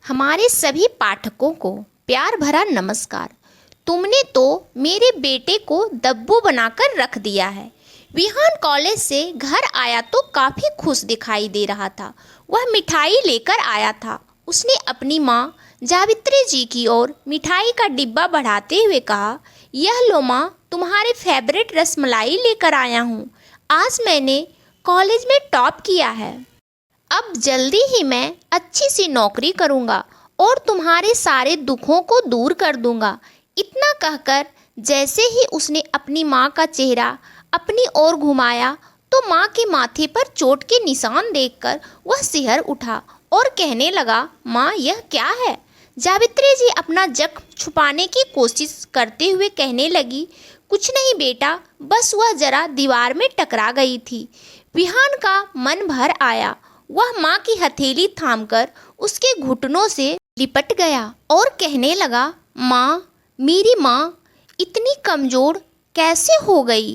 हमारे सभी पाठकों को प्यार भरा नमस्कार। तुमने तो मेरे बेटे को दब्बू बनाकर रख दिया है। विहान कॉलेज से घर आया तो काफ़ी खुश दिखाई दे रहा था। वह मिठाई लेकर आया था। उसने अपनी माँ जावित्री जी की ओर मिठाई का डिब्बा बढ़ाते हुए कहा, यह लो माँ, तुम्हारे फेवरेट रसमलाई लेकर आया हूँ। आज मैंने कॉलेज में टॉप किया है। अब जल्दी ही मैं अच्छी सी नौकरी करूँगा और तुम्हारे सारे दुखों को दूर कर दूँगा। इतना कहकर जैसे ही उसने अपनी माँ का चेहरा अपनी ओर घुमाया तो माँ के माथे पर चोट के निशान देखकर वह सिहर उठा और कहने लगा, माँ यह क्या है? जावित्री जी अपना जख्म छुपाने की कोशिश करते हुए कहने लगी, कुछ नहीं बेटा, बस वह जरा दीवार में टकरा गई थी। विहान का मन भर आया। वह माँ की हथेली थामकर उसके घुटनों से लिपट गया और कहने लगा, माँ, मेरी माँ इतनी कमज़ोर कैसे हो गई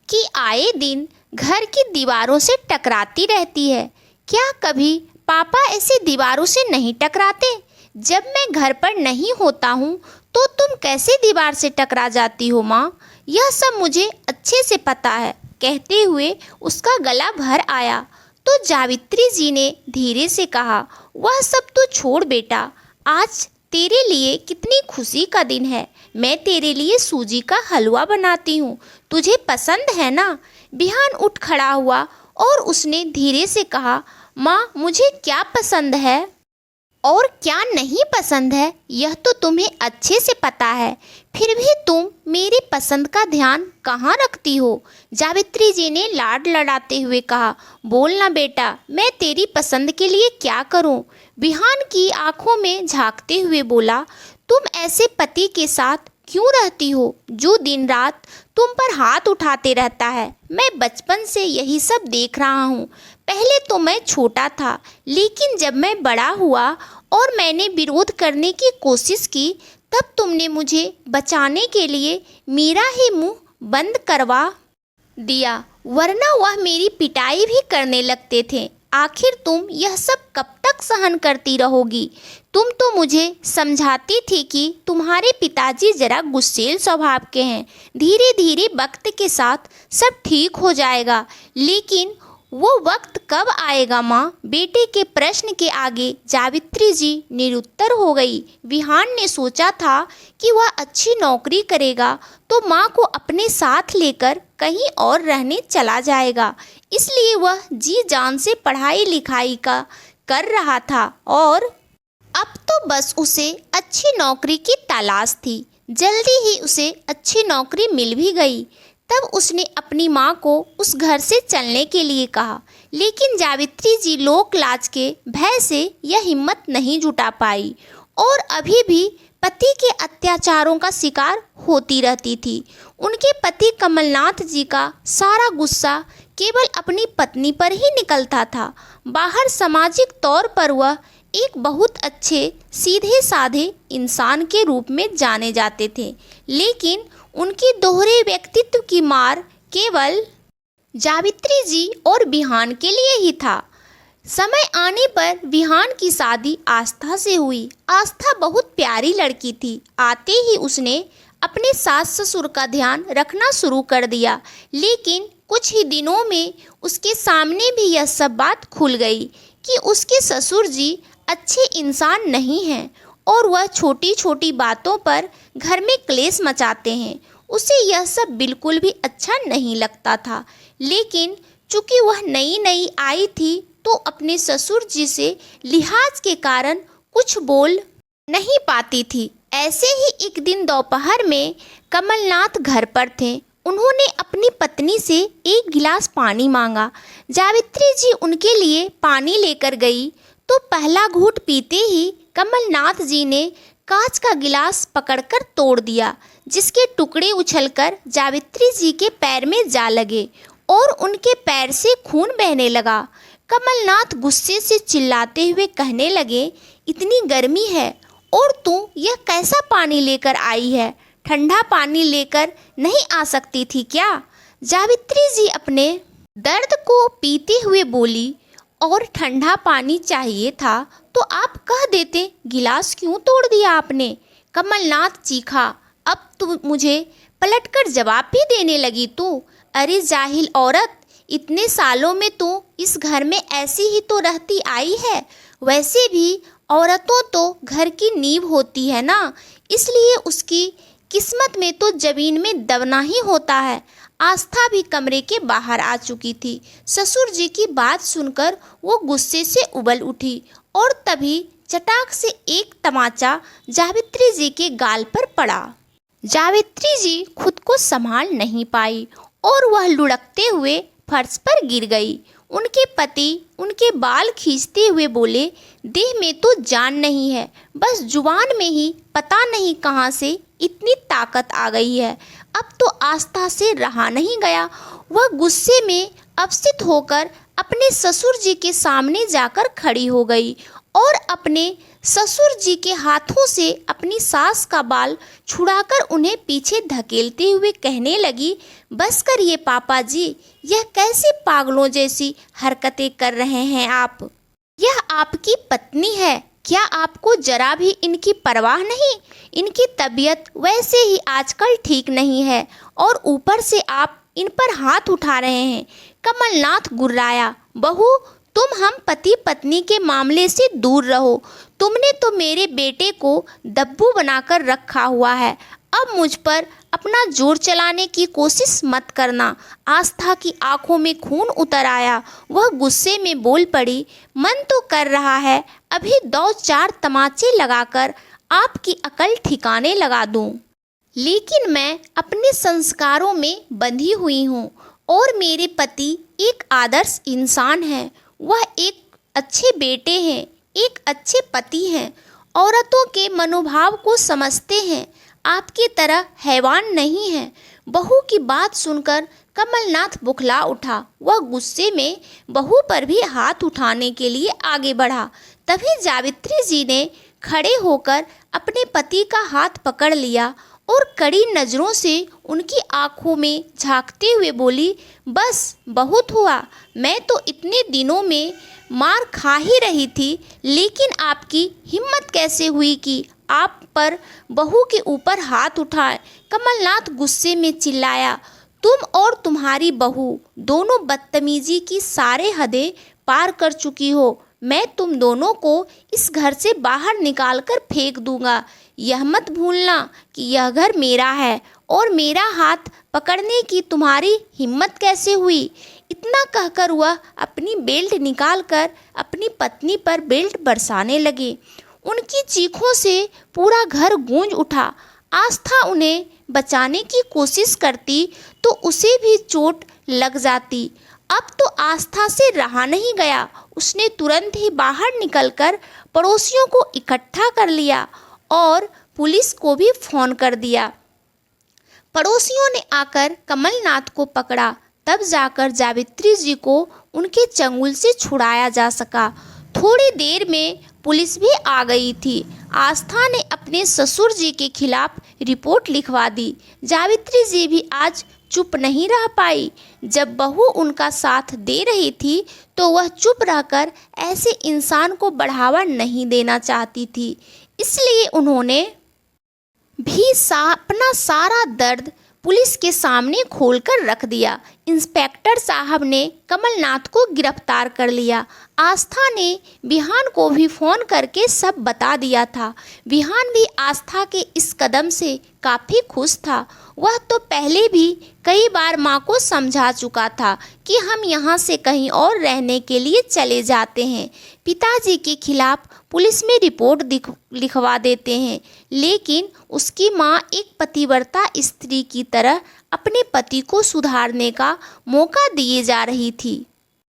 कि आए दिन घर की दीवारों से टकराती रहती है? क्या कभी पापा ऐसे दीवारों से नहीं टकराते? जब मैं घर पर नहीं होता हूँ तो तुम कैसे दीवार से टकरा जाती हो माँ? यह सब मुझे अच्छे से पता है। कहते हुए उसका गला भर आया तो जावित्री जी ने धीरे से कहा, वह सब तो छोड़ बेटा, आज तेरे लिए कितनी खुशी का दिन है। मैं तेरे लिए सूजी का हलवा बनाती हूँ, तुझे पसंद है ना? विहान उठ खड़ा हुआ और उसने धीरे से कहा, माँ मुझे क्या पसंद है और क्या नहीं पसंद है यह तो तुम्हें अच्छे से पता है, फिर भी तुम मेरी पसंद का ध्यान कहाँ रखती हो? जावित्री जी ने लाड लड़ाते हुए कहा, बोल ना बेटा, मैं तेरी पसंद के लिए क्या करूं? विहान की आंखों में झांकते हुए बोला, तुम ऐसे पति के साथ क्यों रहती हो जो दिन रात तुम पर हाथ उठाते रहता है? मैं बचपन से यही सब देख रहा हूँ। पहले तो मैं छोटा था, लेकिन जब मैं बड़ा हुआ और मैंने विरोध करने की कोशिश की तब तुमने मुझे बचाने के लिए मेरा ही मुंह बंद करवा दिया, वरना वह मेरी पिटाई भी करने लगते थे। आखिर तुम यह सब कब तक सहन करती रहोगी? तुम तो मुझे समझाती थी कि तुम्हारे पिताजी जरा गुस्सैल स्वभाव के हैं, धीरे धीरे वक्त के साथ सब ठीक हो जाएगा। लेकिन वो वक्त कब आएगा माँ? बेटे के प्रश्न के आगे जावित्री जी निरुत्तर हो गई। विहान ने सोचा था कि वह अच्छी नौकरी करेगा तो माँ को अपने साथ लेकर कहीं और रहने चला जाएगा, इसलिए वह जी जान से पढ़ाई लिखाई का कर रहा था और अब तो बस उसे अच्छी नौकरी की तलाश थी। जल्दी ही उसे अच्छी नौकरी मिल भी गई। तब उसने अपनी माँ को उस घर से चलने के लिए कहा, लेकिन जावित्री जी लोक लाज के भय से यह हिम्मत नहीं जुटा पाई और अभी भी पति के अत्याचारों का शिकार होती रहती थी। उनके पति कमलनाथ जी का सारा गुस्सा केवल अपनी पत्नी पर ही निकलता था। बाहर सामाजिक तौर पर वह एक बहुत अच्छे सीधे साधे इंसान के रूप में जाने जाते थे, लेकिन उनकी दोहरे व्यक्तित्व की मार केवल जावित्री जी और विहान के लिए ही था। समय आने पर विहान की शादी आस्था से हुई। आस्था बहुत प्यारी लड़की थी। आते ही उसने अपने सास ससुर का ध्यान रखना शुरू कर दिया, लेकिन कुछ ही दिनों में उसके सामने भी यह सब बात खुल गई कि उसके ससुर जी अच्छे इंसान नहीं हैं और वह छोटी छोटी बातों पर घर में क्लेश मचाते हैं। उसे यह सब बिल्कुल भी अच्छा नहीं लगता था, लेकिन चूंकि वह नई नई आई थी तो अपने ससुर जी से लिहाज के कारण कुछ बोल नहीं पाती थी। ऐसे ही एक दिन दोपहर में कमलनाथ घर पर थे। उन्होंने अपनी पत्नी से एक गिलास पानी मांगा। जावित्री जी उनके लिए पानी लेकर गई तो पहला घूंट पीते ही कमलनाथ जी ने कांच का गिलास पकड़कर तोड़ दिया, जिसके टुकड़े उछलकर जावित्री जी के पैर में जा लगे और उनके पैर से खून बहने लगा। कमलनाथ गुस्से से चिल्लाते हुए कहने लगे, इतनी गर्मी है और तू यह कैसा पानी लेकर आई है? ठंडा पानी लेकर नहीं आ सकती थी क्या? जावित्री जी अपने दर्द को पीते हुए बोली और ठंडा पानी चाहिए था तो आप कह देते, गिलास क्यों तोड़ दिया आपने। कमलनाथ चीखा। अब तू मुझे पलटकर जवाब भी देने लगी तू। अरे जाहिल औरत, इतने सालों में तू इस घर में ऐसी ही तो रहती आई है। वैसे भी औरतों तो घर की नींव होती है ना, इसलिए उसकी किस्मत में तो जमीन में दबना ही होता है। आस्था भी कमरे के बाहर आ चुकी थी। ससुर जी की बात सुनकर वो गुस्से से उबल उठी और तभी चटाक से एक तमाचा जावित्री जी के गाल पर पड़ा। जावित्री जी खुद को संभाल नहीं पाई और वह लुढ़कते हुए फर्श पर गिर गई। उनके पति उनके बाल खींचते हुए बोले, देह में तो जान नहीं है, बस जुबान में ही पता नहीं कहाँ से इतनी ताकत आ गई है। अब तो आस्था से रहा नहीं गया। वह गुस्से में अपसित होकर अपने ससुर जी के सामने जाकर खड़ी हो गई और अपने ससुर जी के हाथों से अपनी सास का बाल छुड़ाकर उन्हें पीछे धकेलते हुए कहने लगी, बस करिए पापा जी, यह कैसी पागलों जैसी हरकतें कर रहे हैं आप। यह आपकी पत्नी है, क्या आपको जरा भी इनकी परवाह नहीं। इनकी तबीयत वैसे ही आजकल ठीक नहीं है और ऊपर से आप इन पर हाथ उठा रहे हैं। कमलनाथ गुर्राया, बहू तुम हम पति पत्नी के मामले से दूर रहो। तुमने तो मेरे बेटे को दब्बू बनाकर रखा हुआ है। अब मुझ पर अपना जोर चलाने की कोशिश मत करना। आस्था की आंखों में खून उतर आया। वह गुस्से में बोल पड़ी, मन तो कर रहा है अभी 2-4 तमाचे लगाकर आपकी अकल ठिकाने लगा दूं, लेकिन मैं अपने संस्कारों में बंधी हुई हूँ और मेरे पति एक आदर्श इंसान हैं। वह एक अच्छे बेटे हैं, एक अच्छे पति हैं, औरतों के मनोभाव को समझते हैं, आपकी तरह हैवान नहीं हैं। बहू की बात सुनकर कमलनाथ बुखला उठा। वह गुस्से में बहू पर भी हाथ उठाने के लिए आगे बढ़ा। तभी जावित्री जी ने खड़े होकर अपने पति का हाथ पकड़ लिया और कड़ी नज़रों से उनकी आंखों में झांकते हुए बोली, बस बहुत हुआ। मैं तो इतने दिनों में मार खा ही रही थी, लेकिन आपकी हिम्मत कैसे हुई कि आप पर बहू के ऊपर हाथ उठाए। कमलनाथ गुस्से में चिल्लाया, तुम और तुम्हारी बहू दोनों बदतमीजी की सारे हदें पार कर चुकी हो। मैं तुम दोनों को इस घर से बाहर निकाल कर फेंक दूंगा। यह मत भूलना कि यह घर मेरा है और मेरा हाथ पकड़ने की तुम्हारी हिम्मत कैसे हुई। इतना कहकर वह अपनी बेल्ट निकालकर अपनी पत्नी पर बेल्ट बरसाने लगे। उनकी चीखों से पूरा घर गूंज उठा। आस्था उन्हें बचाने की कोशिश करती तो उसे भी चोट लग जाती। अब तो आस्था से रहा नहीं गया। उसने तुरंत ही बाहर निकलकर पड़ोसियों को इकट्ठा कर लिया और पुलिस को भी फ़ोन कर दिया। पड़ोसियों ने आकर कमलनाथ को पकड़ा। तब जाकर जावित्री जी को उनके चंगुल से छुड़ाया जा सका। थोड़ी देर में पुलिस भी आ गई थी। आस्था ने अपने ससुर जी के खिलाफ रिपोर्ट लिखवा दी। जावित्री जी भी आज चुप नहीं रह पाई। जब बहू उनका साथ दे रही थी तो वह चुप रहकर ऐसे इंसान को बढ़ावा नहीं देना चाहती थी। इसलिए उन्होंने भी अपना सारा दर्द पुलिस के सामने खोलकर रख दिया। इंस्पेक्टर साहब ने कमलनाथ को गिरफ्तार कर लिया। आस्था ने विहान को भी फ़ोन करके सब बता दिया था। विहान भी आस्था के इस कदम से काफ़ी खुश था। वह तो पहले भी कई बार माँ को समझा चुका था कि हम यहाँ से कहीं और रहने के लिए चले जाते हैं। पिताजी के खिलाफ पुलिस में रिपोर्ट लिखवा देते हैं, लेकिन उसकी माँ एक पतिव्रता स्त्री की तरह अपने पति को सुधारने का मौका दिए जा रही थी।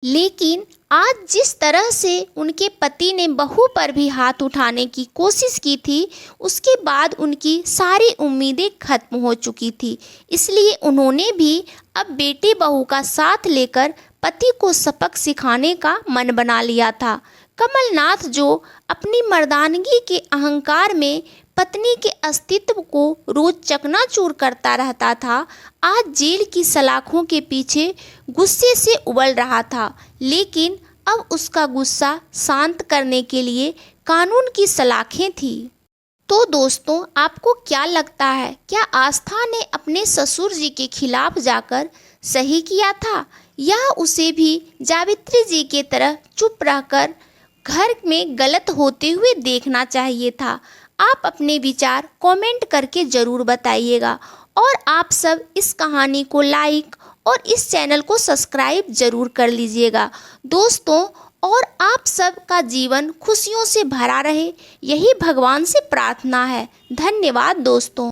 लेकिन आज जिस तरह से उनके पति ने बहू पर भी हाथ उठाने की कोशिश की थी, उसके बाद उनकी सारी उम्मीदें खत्म हो चुकी थी। इसलिए उन्होंने भी अब बेटी बहू का साथ लेकर पति को सबक सिखाने का मन बना लिया था। कमलनाथ जो अपनी मर्दानगी के अहंकार में पत्नी के अस्तित्व को रोज चकनाचूर करता रहता था, आज जेल की सलाखों के पीछे गुस्से से उबल रहा था। लेकिन अब उसका गुस्सा शांत करने के लिए कानून की सलाखें थी। तो दोस्तों, आपको क्या लगता है, क्या आस्था ने अपने ससुर जी के खिलाफ जाकर सही किया था, या उसे भी जावित्री जी के तरह चुप रहकर घर में गलत होते हुए देखना चाहिए था? आप अपने विचार कमेंट करके ज़रूर बताइएगा और आप सब इस कहानी को लाइक और इस चैनल को सब्सक्राइब ज़रूर कर लीजिएगा दोस्तों। और आप सब का जीवन खुशियों से भरा रहे, यही भगवान से प्रार्थना है। धन्यवाद दोस्तों।